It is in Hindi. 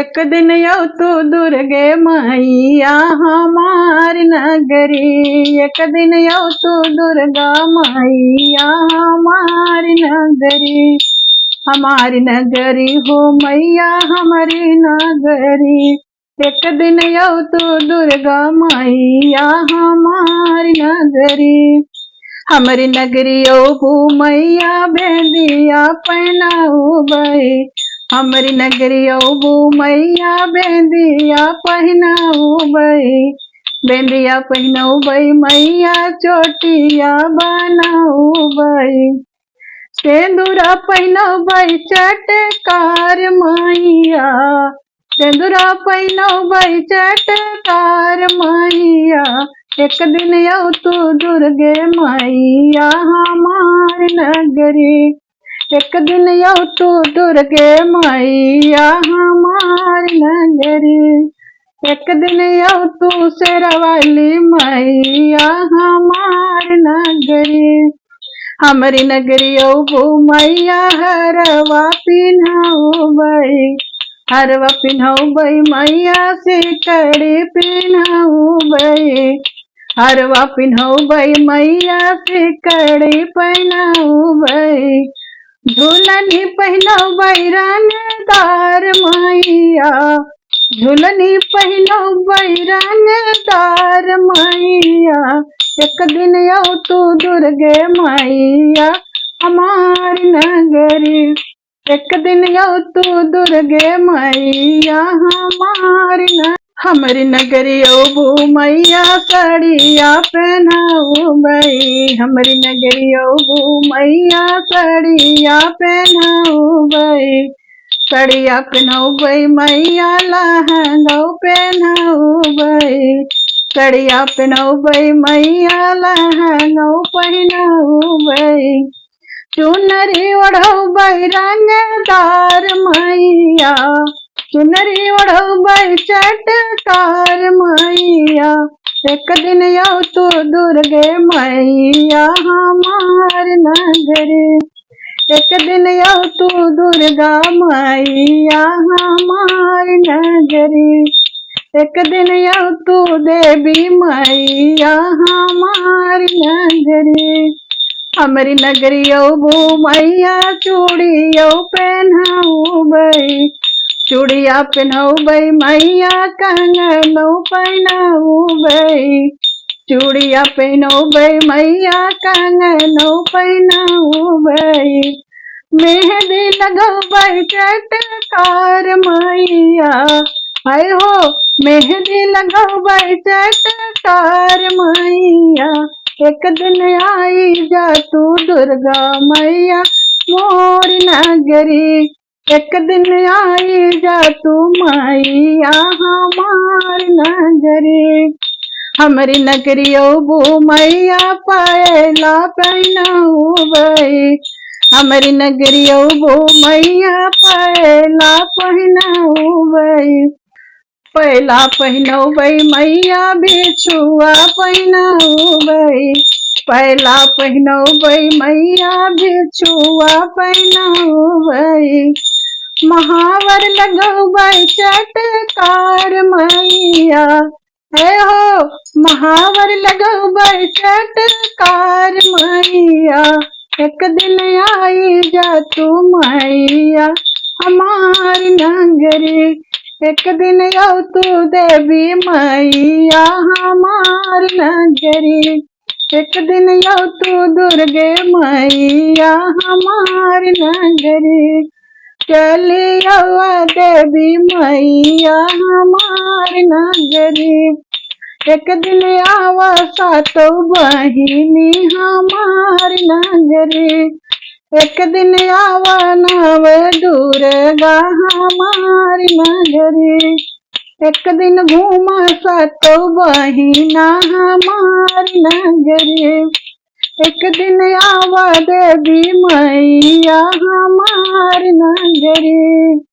एक दिन यौ तू दुर्गे मैया हमार नगरी। एक दिन यौ तू दुर्गा मैया हमार नगरी। हमारी नगरी हो मैया हमारी नगरी। एक दिन यौ तू दुर्गा मैया हमारी नगरी। हमारी नगरी ओ मैया बेंदिया पहनाऊ बई। हमारी नगरी ओ मैया बेंदिया पहनाऊ बई। बेंदिया पहनाऊ बई मैया चोटिया बनाऊ बई। सेंदूरा पहनाऊ बई चटकार मैया। सेंदूरा पहनाऊ बई चटकार मैया। एक दिन यौ तू दुर्गे मैया हमार नगरी। एक दिन यौ तू दुर्गे मैया हमार नगरी। एक दिन यौ तू शेरावाली मैया हमार नगरी। हमारी नगरी ओ मैया हरवा पिन्हाऊ बई। हरवा पिन्हाऊ बई मैया सिकड़ी पिन्हाऊ बई। हरवा पिन्हाऊ बई मैया सिकड़ी पहनाऊ बई। झूलनी पहनाऊ बई रंगदार मैया। झूलनी पहनाऊ बई रंगदार मैया। एक दिन यौ तू दुर्गे मैया हमार नगरी। एक दिन यौ तू दुर्गे मैया हमार नगरी। हमारी नगरी ओ मैया साड़िया पहनाऊ बई। हमारी नगरी ओ मैया साड़िया पहनाऊ बई। साड़िया पहनाऊ बई मैया लहंगा पहनाऊ बई। साड़िया पहनाऊ बई मैया लहंगा पहनाऊ बई। चुनरी ओढ़ऊ बई रंगदार मैया। चुनरी ओढ़ऊ बई चटकार मैया। एक दिन यौ तू दुर्गे मैया हमार नगरी। एक दिन यौ तू दुर्गा मैया हमार नगरी। एक दिन यौ तू देवी मैया हमार नगरी। हमारी नगरी ओ मैया चूड़ियों पहनाऊ बई। चूड़िया पहनाऊ बई मैया कंगनों पहनाऊ बई। चूड़िया पहनाऊ बई मैया कंगनों पहनाऊ बई। मेहंदी लगाऊ बई चटकार मैया। हाय हो मेहंदी लगाऊ बई चटकार मैया। एक दिन आई जा तू दुर्गा मैया मोर नगरी। एक दिन आई जा तू मैया हमार नगरी। हमारी नगरी ओ मैया पायला पहनाऊ बई। हमारी नगरी ओ मैया पायला पहनाऊ बई। पहला पहनाऊ बई मैया बिछुआ पहनाऊ बई। पहला पहनाऊ बई मैया बिछुआ पहनाऊ बई। महावर लगाऊ बई चटकार मैया। है हो महावर लगाऊ बई चटकार मैया। एक दिन आई जा तू मैया हमार नगरी। एक दिन यौ तू देवी मैया हमार नगरी। एक दिन यौ तू दुर्गे मैया हमार नगरी। चली यौ देवी मैया हमार नगरी। एक दिन आवा सातो बहिनी हमार नगरी। एक दिन आवा नव दुर्गा हमार नगरी। एक दिन घूमा सातो बहिना हमार नगरी। एक दिन आवा देवी मैया हमार नगरी।